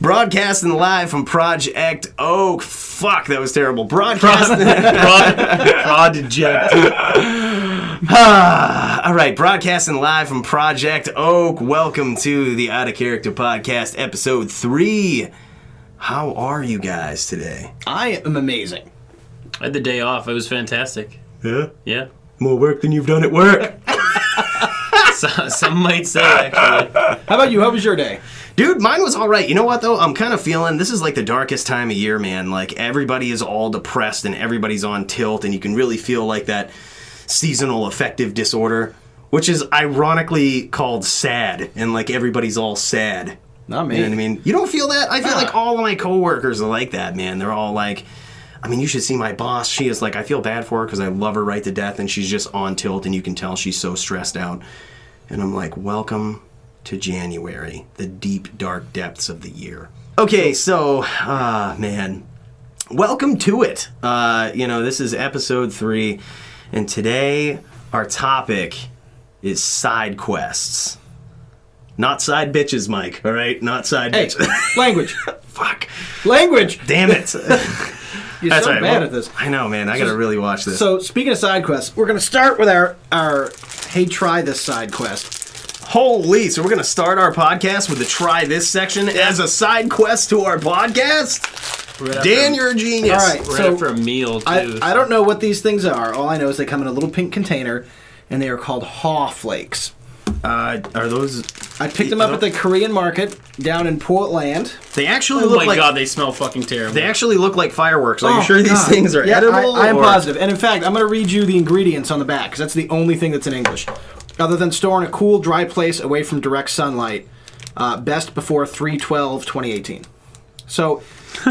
Broadcasting live from Project Oak. Fuck, that was terrible. Broadcasting. Project. All right, broadcasting live from Project Oak. Welcome to the Out of Character Podcast, Episode 3. How are you guys today? I am amazing. I had the day off. It was fantastic. Yeah? Yeah. More work than you've done at work. Some might say, actually. How about you? How was your day? Dude, mine was all right. You know what, though? I'm kind of feeling this is like the darkest time of year, man. Like, everybody is all depressed and everybody's on tilt, and you can really feel like that seasonal affective disorder, which is ironically called sad, and like everybody's all sad. Not me. You know what I mean? You don't feel that? I feel like all of my coworkers are like that, man. They're all like, I mean, you should see my boss. She is like, I feel bad for her because I love her right to death, and she's just on tilt, and you can tell she's so stressed out. And I'm like, welcome to January, the deep, dark depths of the year. Okay, so, man, welcome to it. This is episode 3, and today our topic is side quests. Not side bitches, Mike, all right? Not side bitches. Language. Fuck. Language. Damn it. You're That's so right. bad at this. I know, man. I got to really watch this. So, speaking of side quests, we're going to start with our hey, try this side quest. Holy, so we're going to start our podcast with the try this section as a side quest to our podcast? Right Dan, you're a genius. All right. Right So, after a meal, too. I don't know what these things are. All I know is they come in a little pink container, and they are called haw flakes. Are those... I picked them up at the Korean market down in Portland. They actually Oh look my like... god, they smell fucking terrible. They actually look like fireworks. Are you Oh, sure these God. things are Yeah, edible? I am or- positive. And in fact, I'm going to read you the ingredients on the back, because that's the only thing that's in English. Other than store in a cool, dry place away from direct sunlight, best before 3/12/2018. So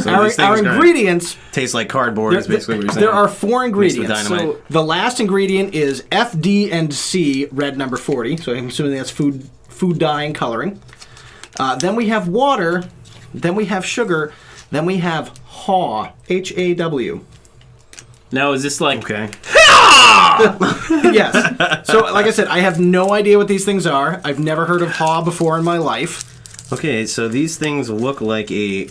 our these things ingredients... Tastes like cardboard is basically what you're saying. There are 4 ingredients. dynamite. So the last ingredient is FD&C, red number 40. So I'm assuming that's food dye and coloring. Then we have water. Then we have sugar. Then we have haw, H-A-W. Now, is this like... Okay. Yes. So, like I said, I have no idea what these things are. I've never heard of haw before in my life. Okay, so these things look like a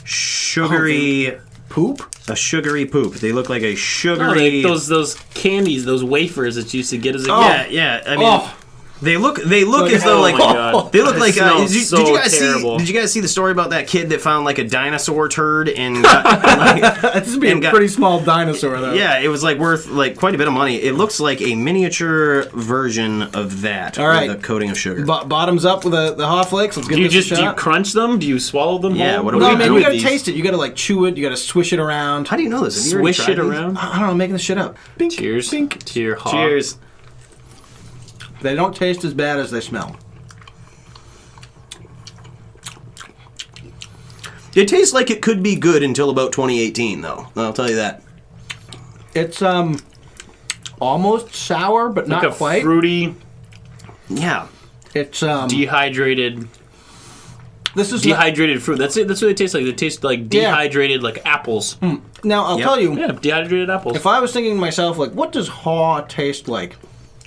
sugary... Poop? A sugary poop. They look like a sugary... those candies, those wafers that you used to get as a kid. Yeah. I mean, they look as though Oh like my God. they look It like. smells Did you so guys terrible. see? Did you guys see the story about that kid that found like a dinosaur turd and got, This would be a pretty small dinosaur, though. yeah, it was like worth like quite a bit of money. It looks like a miniature version of that. All right. With a coating of sugar. Bottoms up with the haw flakes. Let's give Do you this a do you shot. crunch them? Do you swallow them Yeah, whole? what do No, we man, do you with gotta these? taste it. You gotta like chew it. You gotta swish it around. How do you know this? Have you already Swish tried it these? around? I don't know, I'm making this shit up. Bink, Cheers bink. to your haw. Cheers. They don't taste as bad as they smell. It tastes like it could be good until about 2018, though. I'll tell you that. It's almost sour, but Like not a quite. fruity, Yeah. It's dehydrated fruit. That's it. That's what they taste like. They taste like dehydrated, like apples. now I'll Yep. tell you. Yeah, dehydrated apples. If I was thinking to myself, like, what does haw taste like?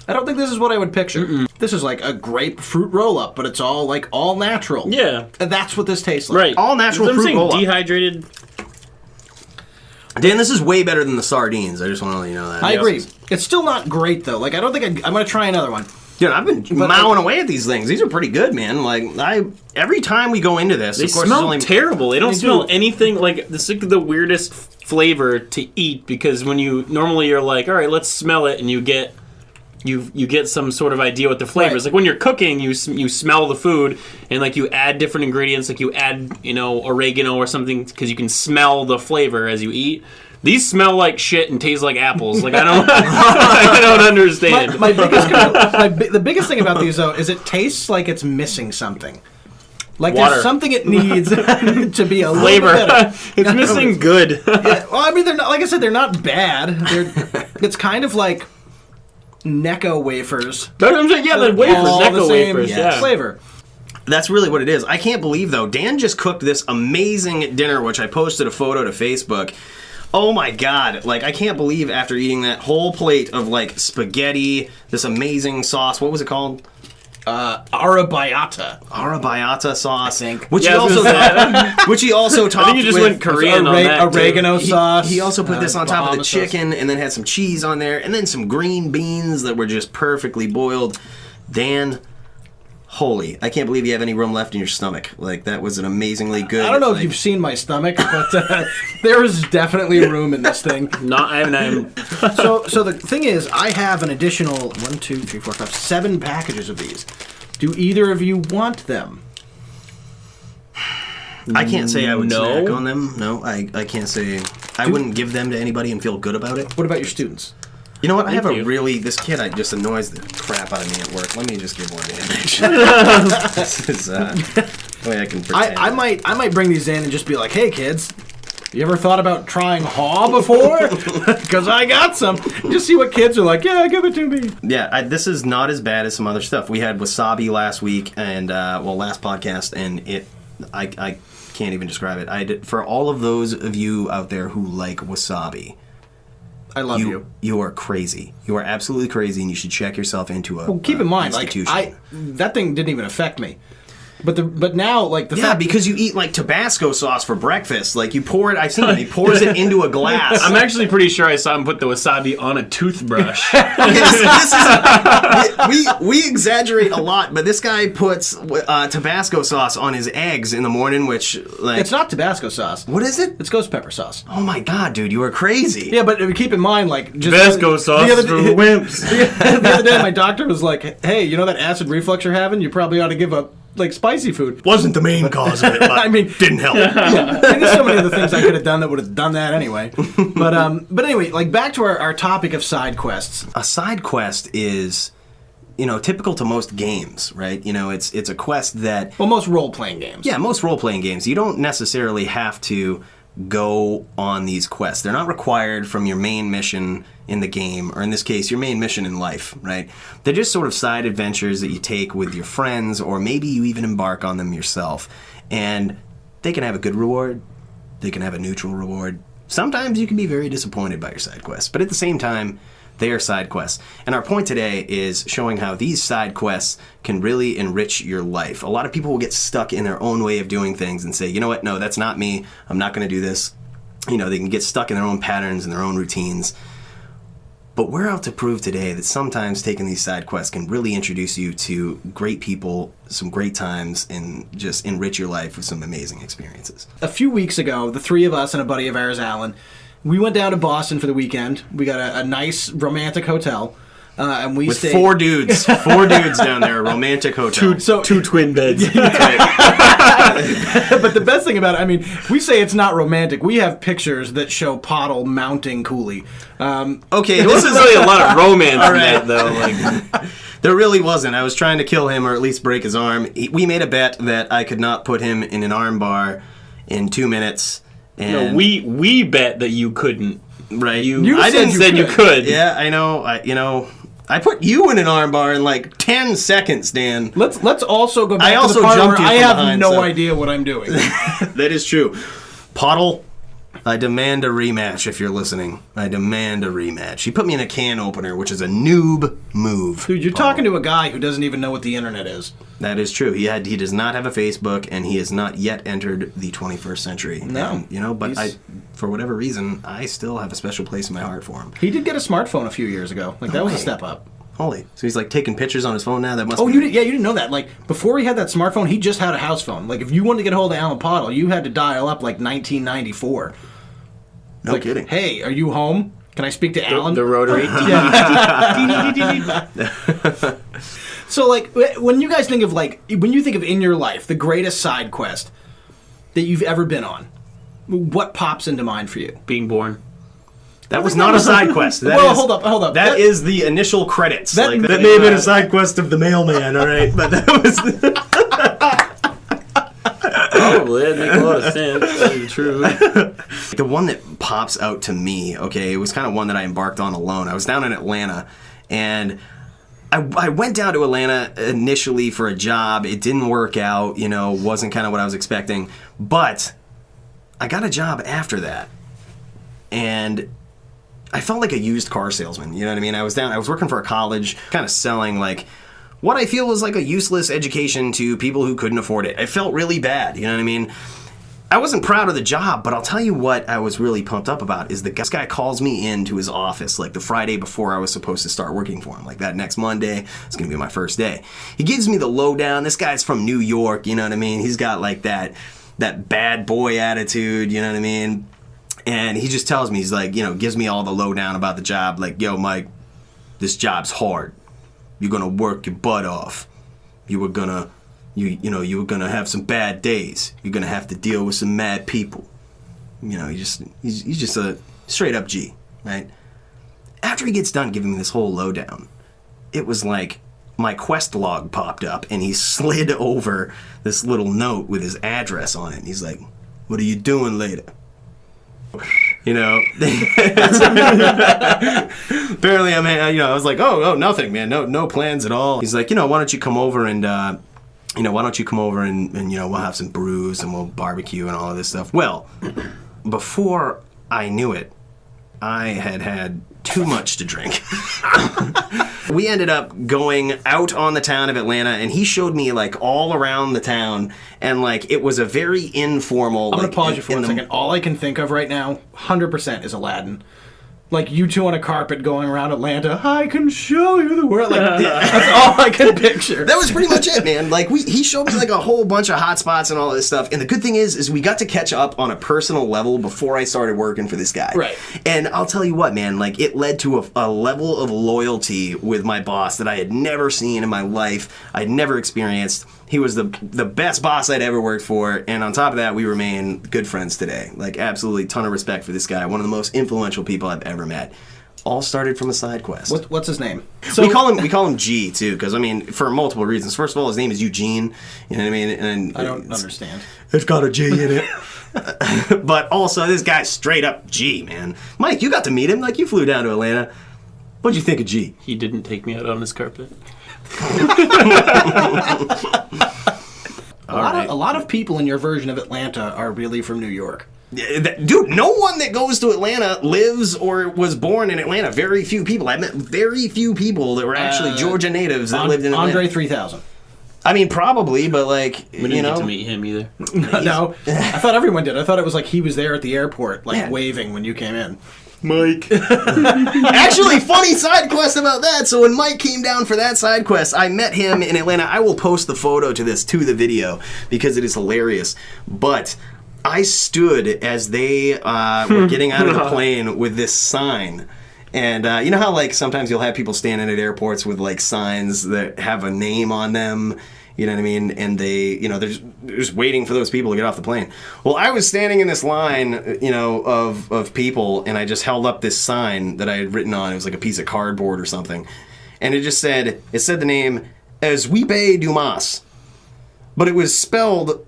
I don't think this is what I would picture. This is like a grapefruit roll-up, but it's all natural. yeah, And that's what this tastes like. right. All natural That's what I'm fruit saying, roll-up. dehydrated. Dan, this is way better than the sardines. I just want to let you know that. I agree. It's still not great, though. Like, I don't think I'm going to try another one. Dude, I've been mowing away at these things. These are pretty good, man. Like, every time we go into this, They of course, smell it's only terrible. They don't They smell do. anything like this. Is the weirdest flavor to eat because when you normally you're like, all right, let's smell it, and you get some sort of idea what the flavor is. Right. Like when you're cooking, you smell the food, and like you add different ingredients, like you add oregano or something because you can smell the flavor as you eat. These smell like shit and taste like apples. Like I don't, I don't understand. The biggest thing about these, though, is it tastes like it's missing something. Like Water. there's something it needs to be a Flavor. little bit better. It's missing good. Yeah, well, I mean, they're not, like I said, they're not bad. It's kind of like Necco wafers. That's what I'm saying. Yeah, the wafers, All the Necco same wafers. Yeah. flavor. That's really what it is. I can't believe, though, Dan just cooked this amazing dinner, which I posted a photo to Facebook. Oh my God. Like, I can't believe after eating that whole plate of, like, spaghetti, this amazing sauce. What was it called? Arrabbiata sauce, I think. which Yeah, he I was also gonna which he also topped I think you just with went Korean on that. too. oregano sauce. He also put this on top of the Bahama sauce. chicken and then had some cheese on there and then some green beans that were just perfectly boiled. Dan, holy, I can't believe you have any room left in your stomach. Like, that was an amazingly good... I don't know like, if you've seen my stomach, but there is definitely room in this thing. Not, I haven't. So the thing is, I have an additional 7 packages of these. Do either of you want them? I can't say I would No. snack on them. No, I can't say... I wouldn't give them to anybody and feel good about it. What about your students? You know what? I have Thank a you. really... This kid just annoys the crap out of me at work. Let me just give one to him. This is the way I can pretend. I might bring these in and just be like, hey kids, you ever thought about trying haw before? Because I got some. Just see what kids are like. Yeah, give it to me. Yeah, this is not as bad as some other stuff. We had wasabi last week and last podcast, and I can't even describe it. For all of those of you out there who like wasabi, I love you. You are crazy. You are absolutely crazy, and you should check yourself into a Well, keep in mind, like institution. that thing didn't even affect me. But now, like the Yeah, fact because you eat like Tabasco sauce for breakfast. Like you pour it. I've seen it. He pours it into a glass. I'm actually pretty sure I saw him put the wasabi on a toothbrush. We exaggerate a lot, but this guy puts Tabasco sauce on his eggs in the morning, which like it's not Tabasco sauce. what is it? It's ghost pepper sauce. Oh my god, dude, you are crazy. Yeah, but keep in mind, like just Tabasco sauce the for other, wimps. the other day, my doctor was like, "Hey, you know that acid reflux you're having? You probably ought to give up like spicy food." Wasn't the main cause of it, but I mean, didn't help. Yeah, I mean, there's so many other things I could have done that would have done that anyway. But anyway, like back to our topic of side quests. A side quest is, typical to most games, right? It's a quest that Well, most role playing games. yeah, most role-playing games, you don't necessarily have to go on these quests. They're not required from your main mission in the game, or in this case, your main mission in life, right? They're just sort of side adventures that you take with your friends, or maybe you even embark on them yourself. And they can have a good reward, they can have a neutral reward. Sometimes you can be very disappointed by your side quests, but at the same time, they are side quests. And our point today is showing how these side quests can really enrich your life. A lot of people will get stuck in their own way of doing things and say, you know what, no, that's not me, I'm not going to do this. They can get stuck in their own patterns and their own routines. But we're out to prove today that sometimes taking these side quests can really introduce you to great people, some great times, and just enrich your life with some amazing experiences. A few weeks ago, the three of us and a buddy of ours, Alan, we went down to Boston for the weekend. We got a nice romantic hotel, and we With stayed. four dudes down there, romantic hotel. Two twin beds. But the best thing about it, I mean, we say it's not romantic. We have pictures that show Pottle mounting Cooley. Okay, There wasn't really a lot of romance in that, though. Like, there really wasn't. I was trying to kill him or at least break his arm. We made a bet that I could not put him in an arm bar in 2 minutes. And no, we bet that you couldn't. right. I didn't say you could. Yeah, I know. I put you in an arm bar in like 10 seconds, Dan. Let's also go back I to also the part jumped where you I from have behind, no so- idea what I'm doing. That is true. Pottle, I demand a rematch if you're listening. I demand a rematch. He put me in a can opener, which is a noob move. Dude, you're Pottle. talking to a guy who doesn't even know what the internet is. That is true. He does not have a Facebook, and he has not yet entered the 21st century. No. And, but He's- for whatever reason, I still have a special place in my heart for him. He did get a smartphone a few years ago. Like, that was a way. step up. Holy. So he's like taking pictures on his phone now? That must Oh, be... you didn't know that. Like, before he had that smartphone, he just had a house phone. Like, if you wanted to get a hold of Alan Pottle, you had to dial up, like, 1994. No Like, kidding. hey, are you home? Can I speak to Alan? The rotary. So, like, when you guys think of, like, when you think of in your life, the greatest side quest that you've ever been on, what pops into mind for you? Being born. That was not a side quest. Well, hold up. That is the initial credits. That- That that may have been a side quest of the mailman, all right? But that was... Probably. That'd make a lot of sense. That's true. The one that pops out to me, okay, it was kind of one that I embarked on alone. I was down in Atlanta, and I went down to Atlanta initially for a job. It didn't work out, wasn't kind of what I was expecting. But I got a job after that, and I felt like a used car salesman. You know what I mean? I was working for a college, kind of selling like what I feel was like a useless education to people who couldn't afford it. I felt really bad, you know what I mean? I wasn't proud of the job, but I'll tell you what I was really pumped up about is this guy calls me into his office like the Friday before I was supposed to start working for him. Like that next Monday, it's going to be my first day. He gives me the lowdown. This guy's from New York, you know what I mean? He's got like that bad boy attitude, you know what I mean? And he just tells me, he's like, gives me all the lowdown about the job. Like, yo, Mike, this job's hard. You're going to work your butt off. You were going to have some bad days. You're going to have to deal with some mad people. He's just a straight up G, right? After he gets done giving me this whole lowdown, it was like my quest log popped up and he slid over this little note with his address on it. And he's like, what are you doing later? Apparently, I was like, oh, nothing, man. No plans at all. He's like, why don't you come over and, we'll have some brews and we'll barbecue and all of this stuff. Well, before I knew it, I had too much to drink. We ended up going out on the town of Atlanta, and he showed me like all around the town, and like it was a very informal. I'm gonna pause you for 1 second. All I can think of right now, 100%, is Aladdin. Like you two on a carpet going around Atlanta. I can show you the world. Like that's all I can picture. That was pretty much it, man. Like he showed me like a whole bunch of hot spots and all this stuff. And the good thing is we got to catch up on a personal level before I started working for this guy. Right. And I'll tell you what, man. Like it led to a level of loyalty with my boss that I had never seen in my life. I'd never experienced. He was the best boss I'd ever worked for, and on top of that, we remain good friends today. Like, absolutely ton of respect for this guy. One of the most influential people I've ever met. All started from a side quest. What's his name? So we call him G too, because for multiple reasons. First of all, his name is Eugene. You know what I mean? And I don't understand. It's got a G in it. But also, this guy's straight up G, man. Mike, you got to meet him. Like, you flew down to Atlanta. What'd you think of G? He didn't take me out on his carpet. A lot of people in your version of Atlanta are really from New York. Dude, no one that goes to Atlanta lives or was born in Atlanta. Very few people. I met very few people that were actually Georgia natives that lived in Atlanta. Andre 3000. I mean, probably, but like, we didn't get to meet him either. No, I thought everyone did. I thought it was like he was there at the airport, like waving when you came in. Mike. Actually, funny side quest about that. So when Mike came down for that side quest, I met him in Atlanta. I will post the photo to the video because it is hilarious. But I stood as they were getting out of the plane with this sign. And you know how like sometimes you'll have people standing at airports with like signs that have a name on them, you know what I mean? And they, they're just waiting for those people to get off the plane. Well, I was standing in this line, of people, and I just held up this sign that I had written on. It was like a piece of cardboard or something. And it said the name Aswipe Dumas. But it was spelled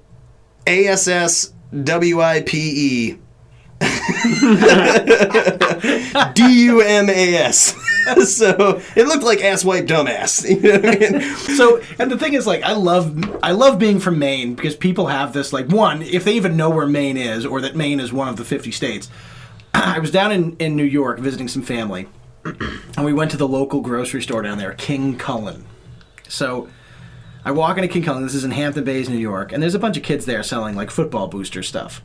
ASSWIPE. DUMAS. So it looked like asswipe dumbass. You know what I mean? So, and the thing is, like, I love being from Maine because people have this, like, one, if they even know where Maine is or that Maine is one of the 50 states. I was down in New York visiting some family, and we went to the local grocery store down there, King Cullen. So I walk into King Cullen. This is in Hampton Bays, New York, and there's a bunch of kids there selling like football booster stuff.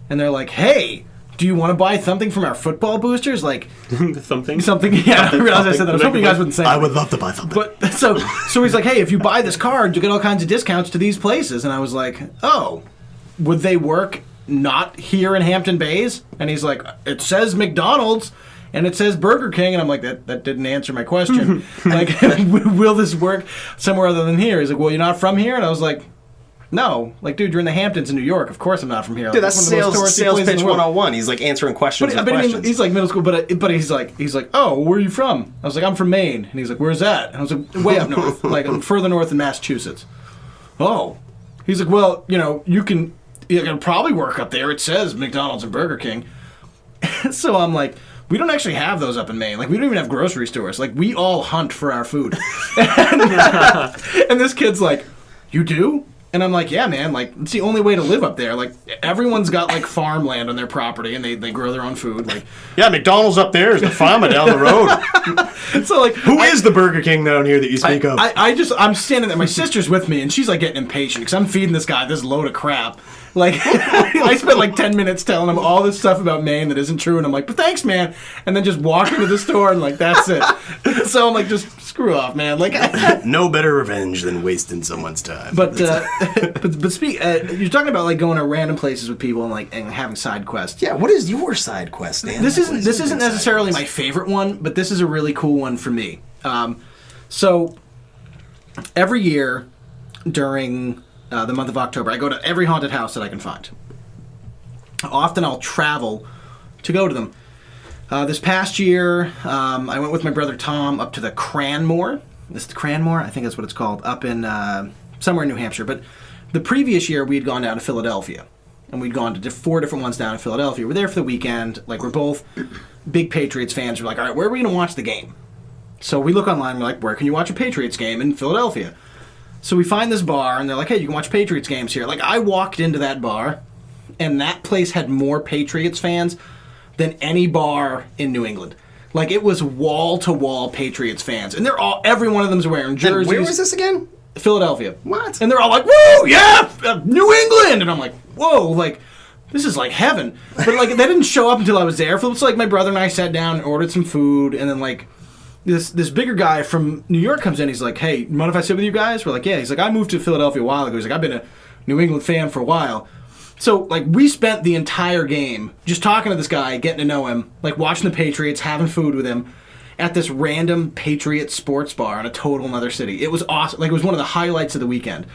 And they're like, "Hey, do you want to buy something from our football boosters?" Like something. Yeah, I realized I said that. I was hoping you guys wouldn't say. I would love to buy something. But so he's like, "Hey, if you buy this card, you get all kinds of discounts to these places." And I was like, "Oh, would they work not here in Hampton Bays?" And he's like, "It says McDonald's and it says Burger King." And I'm like, that didn't answer my question. Like, will this work somewhere other than here? He's like, "Well, you're not from here?" And I was like, "No, like, dude, you're in the Hamptons in New York. Of course I'm not from here." Dude, like, that's sales pitch 101. He's like answering questions. But I mean, he's like middle school, but he's like, "Oh, where are you from?" I was like, "I'm from Maine." And he's like, "Where's that?" And I was like, "Way up north, like further north in Massachusetts." Oh, he's like, "Well, you can probably work up there. It says McDonald's and Burger King." So I'm like, we don't actually have those up in Maine. Like, we don't even have grocery stores. Like, we all hunt for our food. And this kid's like, "You do?" And I'm like, yeah, man, like, it's the only way to live up there. Like, everyone's got, like, farmland on their property, and they grow their own food. Like, yeah, McDonald's up there is the farmer down the road. so, like... Who is the Burger King down here that you speak of? I'm standing there, my sister's with me, and she's, like, getting impatient, because I'm feeding this guy this load of crap. Like, I spent, like, 10 minutes telling him all this stuff about Maine that isn't true, and I'm like, but thanks, man. And then just walk into the store, and, like, that's it. So I'm like, just screw off, man. Like, no better revenge than wasting someone's time. But you're talking about like going to random places with people and having side quests. Yeah, what is your side quest, Dan? This isn't necessarily my favorite one, but this is a really cool one for me. So every year during the month of October, I go to every haunted house that I can find. Often I'll travel to go to them. This past year, I went with my brother Tom up to the Cranmore. Is it the Cranmore? I think that's what it's called, up in somewhere in New Hampshire. But the previous year, we had gone down to Philadelphia. And we'd gone to 4 different ones down in Philadelphia. We're there for the weekend. Like, we're both big Patriots fans. We're like, all right, where are we going to watch the game? So we look online. We're like, where can you watch a Patriots game in Philadelphia? So we find this bar, and they're like, hey, you can watch Patriots games here. Like, I walked into that bar, and that place had more Patriots fans than any bar in New England. Like, it was wall-to-wall Patriots fans. And every one of them's wearing jerseys. And where was this again? Philadelphia. What? And they're all like, whoa, yeah, New England! And I'm like, whoa, like, this is like heaven. But, like, that didn't show up until I was there. So it's like my brother and I sat down and ordered some food, and then, like, this bigger guy from New York comes in. He's like, hey, mind if I sit with you guys? We're like, yeah. He's like, I moved to Philadelphia a while ago. He's like, I've been a New England fan for a while. So, like, we spent the entire game just talking to this guy, getting to know him, like, watching the Patriots, having food with him at this random Patriot sports bar in a total another city. It was awesome. Like, it was one of the highlights of the weekend.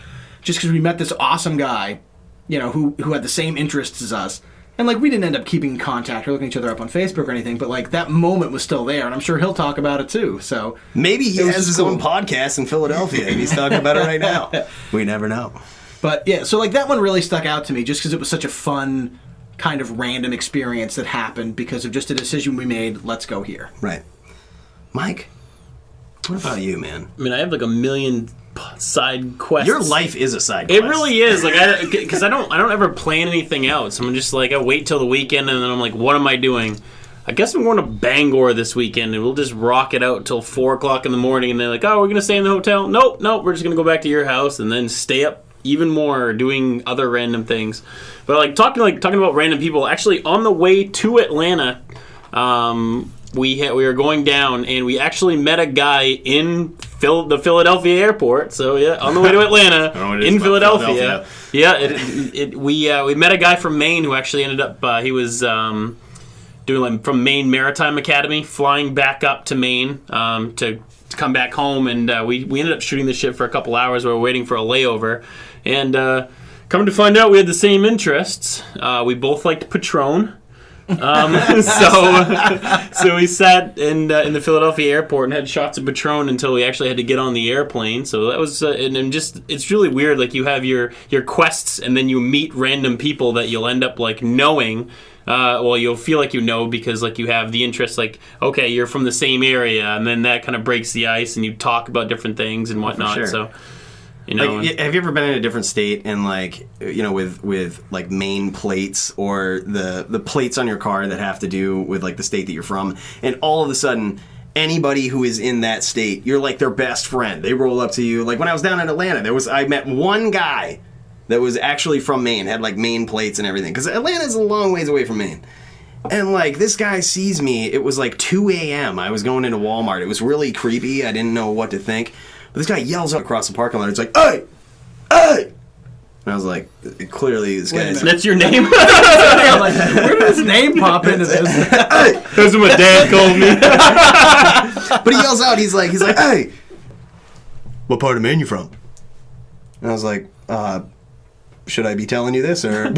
Just because we met this awesome guy, you know, who had the same interests as us. And, like, we didn't end up keeping in contact or looking each other up on Facebook or anything, but, like, that moment was still there, and I'm sure he'll talk about it, too. So maybe he has his own podcast in Philadelphia, and he's talking about it right now. We never know. But, yeah, so, like, that one really stuck out to me just because it was such a fun kind of random experience that happened because of just a decision we made, let's go here. Right. Mike, what about you, man? I mean, I have like a million side quests. Your life is a side quest. It really is. Like, because I don't ever plan anything out. So I'm just like, I wait till the weekend, and then I'm like, what am I doing? I guess I'm going to Bangor this weekend, and we'll just rock it out till 4 o'clock in the morning. And they're like, oh, we're gonna stay in the hotel? Nope, we're just gonna go back to your house and then stay up even more, doing other random things. But like talking about random people. Actually, on the way to Atlanta, we were going down, and we actually met a guy in the Philadelphia airport. So yeah, on the way to Atlanta in Philadelphia. Yeah, we met a guy from Maine who actually ended up he was doing like from Maine Maritime Academy, flying back up to Maine to come back home, and we ended up shooting the ship for a couple hours. We were waiting for a layover, and come to find out, we had the same interests. We both liked Patron. So we sat in the Philadelphia airport and had shots of Patron until we actually had to get on the airplane. So that was and just it's really weird. Like, you have your quests, and then you meet random people that you'll end up like knowing. Well, you'll feel like you know because like you have the interest. Like, okay, you're from the same area, and then that kind of breaks the ice, and you talk about different things and whatnot. Sure. So. You know, like, have you ever been in a different state and like, you know, with like Maine plates or the plates on your car that have to do with like the state that you're from, and all of a sudden anybody who is in that state, you're like their best friend. They roll up to you. Like when I was down in Atlanta, I met one guy that was actually from Maine, had like Maine plates and everything, because Atlanta's a long ways away from Maine. And like this guy sees me. It was like 2 a.m. I was going into Walmart. It was really creepy. I didn't know what to think. But this guy yells out across the parking lot. It's like, hey! Hey! And I was like, clearly this guy is... That's your name? I'm like, where did his name pop into this? Hey! That's what my dad called me. But he yells out, he's like, hey! What part of Maine you from? And I was like, should I be telling you this? Or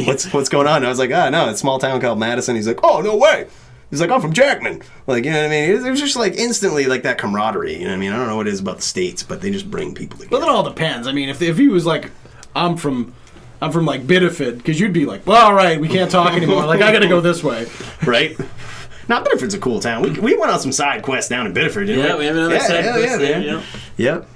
what's going on? And I was like, no, it's a small town called Madison. He's like, oh, no way! He's like, I'm from Jackman. Like, you know what I mean? It was just like instantly like that camaraderie. You know what I mean? I don't know what it is about the states, but they just bring people together. Well, it all depends. I mean, if he was like, I'm from like Biddeford, because you'd be like, well, all right, we can't talk anymore. Like, I got to go this way, right? Now, Biddeford's a cool town. We went on some side quests down in Biddeford, didn't we? Yeah, we have another side quest there. Yep.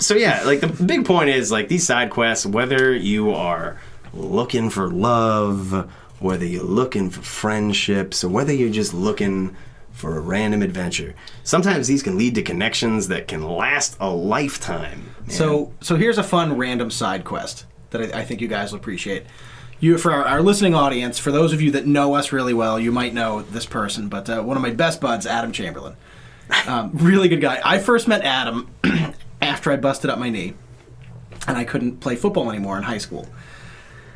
So yeah, like the big point is like these side quests, whether you are looking for love, whether you're looking for friendships, or whether you're just looking for a random adventure, sometimes these can lead to connections that can last a lifetime. Man. So here's a fun random side quest that I think you guys will appreciate. For our listening audience, for those of you that know us really well, you might know this person, but one of my best buds, Adam Chamberlain. Really good guy. I first met Adam after I busted up my knee, and I couldn't play football anymore in high school.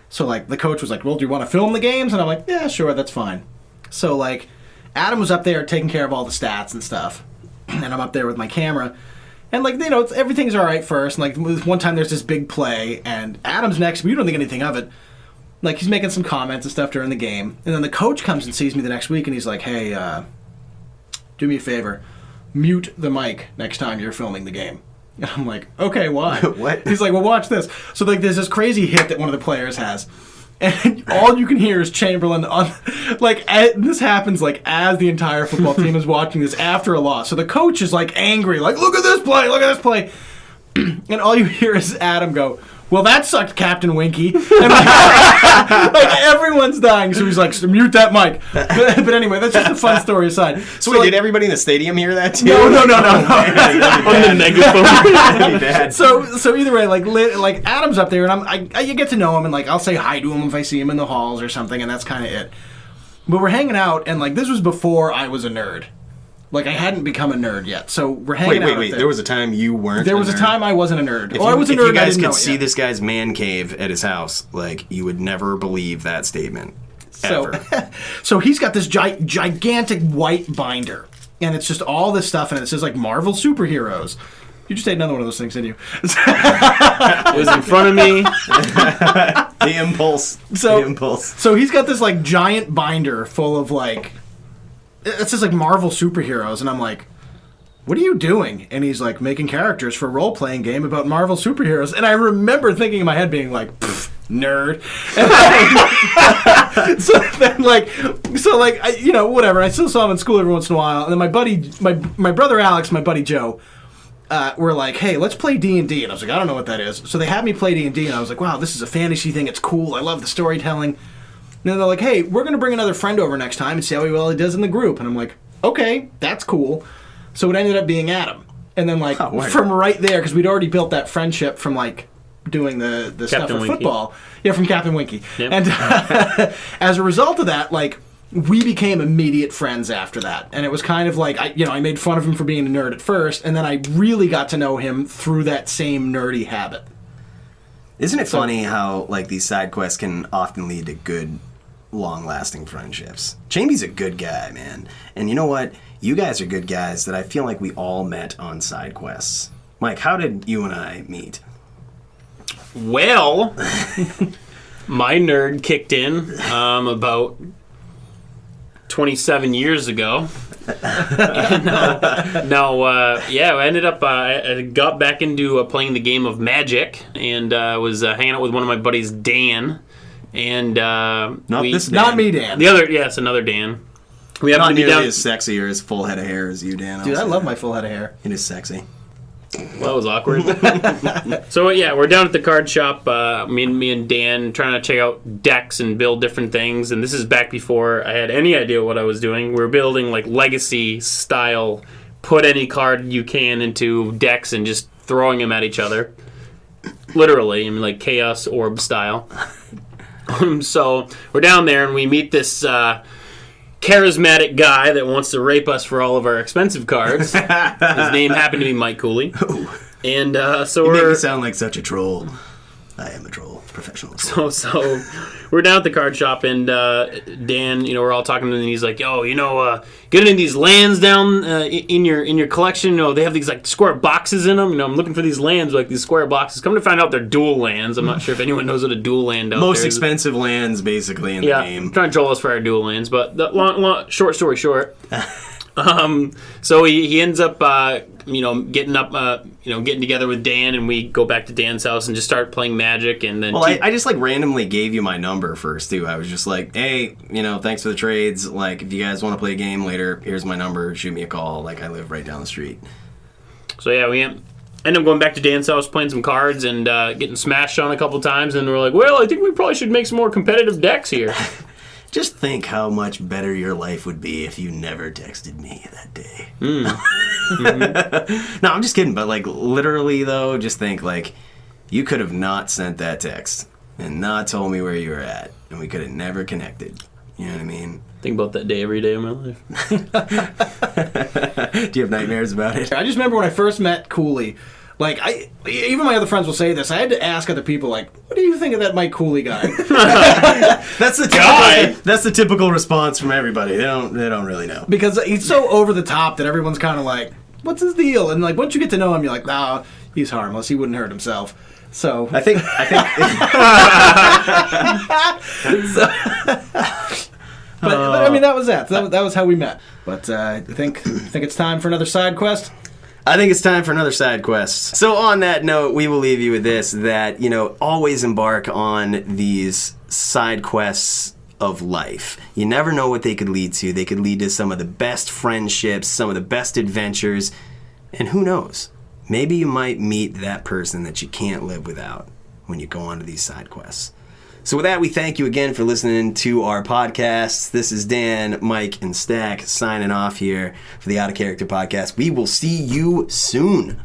So, like, the coach was like, well, do you want to film the games? And I'm like, yeah, sure, that's fine. So, like, Adam was up there taking care of all the stats and stuff, and I'm up there with my camera. And, like, you know, everything's all right first. And, like, one time there's this big play, and Adam's next to me. We don't think anything of it. Like, he's making some comments and stuff during the game. And then the coach comes and sees me the next week, and he's like, hey, do me a favor. Mute the mic next time you're filming the game. And I'm like, okay, why? What? He's like, well, watch this. So, like, there's this crazy hit that one of the players has. And all you can hear is Chamberlain on, like, this happens, like, as the entire football team is watching this after a loss. So the coach is, like, angry, like, look at this play, look at this play. And all you hear is Adam go, well, that sucked, Captain Winky. And like everyone's dying, so he's like, mute that mic. But anyway, that's just a fun story aside. So wait, like, did everybody in the stadium hear that too? No. On the megaphone. That'd be bad. So either way, like Adam's up there, and you get to know him, and like I'll say hi to him if I see him in the halls or something, and that's kind of it. But we're hanging out, and like this was before I was a nerd. Like, I hadn't become a nerd yet, so we're hanging out. Wait. There was a time you weren't There was a nerd? a time I wasn't a nerd. I was a nerd, if you guys could know see yet. this guy's man cave at his house, like, you would never believe that statement. Ever. So he's got this gigantic white binder, and it's just all this stuff, and it says, like, Marvel superheroes. You just ate another one of those things, didn't you? It was in front of me. The impulse. So he's got this, like, giant binder full of, like... It says, like, Marvel superheroes, and I'm like, what are you doing? And he's like, making characters for a role-playing game about Marvel superheroes. And I remember thinking in my head being like, nerd. And so you know, whatever. I still saw him in school every once in a while. And then my buddy, my brother Alex, my buddy Joe, were like, hey, let's play D&D. And I was like, I don't know what that is. So they had me play D&D, and I was like, wow, this is a fantasy thing. It's cool. I love the storytelling. And then they're like, hey, we're going to bring another friend over next time and see how well he does in the group. And I'm like, okay, that's cool. So it ended up being Adam. And then, like, from right there, because we'd already built that friendship from, like, doing the stuff for football. Yeah, from Captain Winky. Yep. And as a result of that, like, we became immediate friends after that. And it was kind of like, I made fun of him for being a nerd at first, and then I really got to know him through that same nerdy habit. Isn't it funny how, like, these side quests can often lead to good, long-lasting friendships? Chamby's a good guy, man. And you know what? You guys are good guys that I feel like we all met on side quests. Mike, how did you and I meet? Well, my nerd kicked in about 27 years ago. I ended up, I got back into playing the game of Magic, and was hanging out with one of my buddies, Dan. And Not me, Dan. The other, yes, another Dan. We Not happened to be nearly down. as sexy or as full head of hair as you, Dan. Dude, I love my full head of hair. It is sexy. Well, that was awkward. So, yeah, we're down at the card shop, me and Dan, trying to check out decks and build different things. And this is back before I had any idea what I was doing. We were building, like, legacy-style, put any card you can into decks and just throwing them at each other. Literally, I mean, like, Chaos Orb style. So, we're down there, and we meet this charismatic guy that wants to rape us for all of our expensive cards. His name happened to be Mike Cooley. And so you we're... make me sound like such a troll. I am a troll. Professional troll. So we're down at the card shop, and Dan, we're all talking to him, and he's like, yo, get into these lands down in your collection. They have these, like, square boxes in them. I'm looking for these lands, like these square boxes. Come to find out they're dual lands. I'm not sure if anyone knows what a dual land out Most there is. expensive lands, basically, in the game. Trying to troll us for our dual lands, but short story short. So he ends up, getting together with Dan, and we go back to Dan's house and just start playing Magic, and then... Well, I just, like, randomly gave you my number first, too. I was just like, hey, thanks for the trades. Like, if you guys want to play a game later, here's my number. Shoot me a call. Like, I live right down the street. So, yeah, we ended up going back to Dan's house, playing some cards, and getting smashed on a couple times. And we're like, well, I think we probably should make some more competitive decks here. Just think how much better your life would be if you never texted me that day. No, I'm just kidding. But like literally though, just think like you could have not sent that text and not told me where you were at, and we could have never connected. You know what I mean? Think about that day every day of my life. Do you have nightmares about it? I just remember when I first met Cooley. Like, even my other friends will say this. I had to ask other people, like, what do you think of that Mike Cooley guy? That's the guy. That's the typical response from everybody. They don't really know. Because he's so over the top that everyone's kind of like, what's his deal? And like, once you get to know him, you're like, nah, he's harmless. He wouldn't hurt himself. So I think. But I mean, that was that. That was how we met. But I think it's time for another side quest. I think it's time for another side quest. So on that note, we will leave you with this, that, always embark on these side quests of life. You never know what they could lead to. They could lead to some of the best friendships, some of the best adventures, and who knows? Maybe you might meet that person that you can't live without when you go on to these side quests. So with that, we thank you again for listening to our podcast. This is Dan, Mike, and Stack signing off here for the Out of Character podcast. We will see you soon.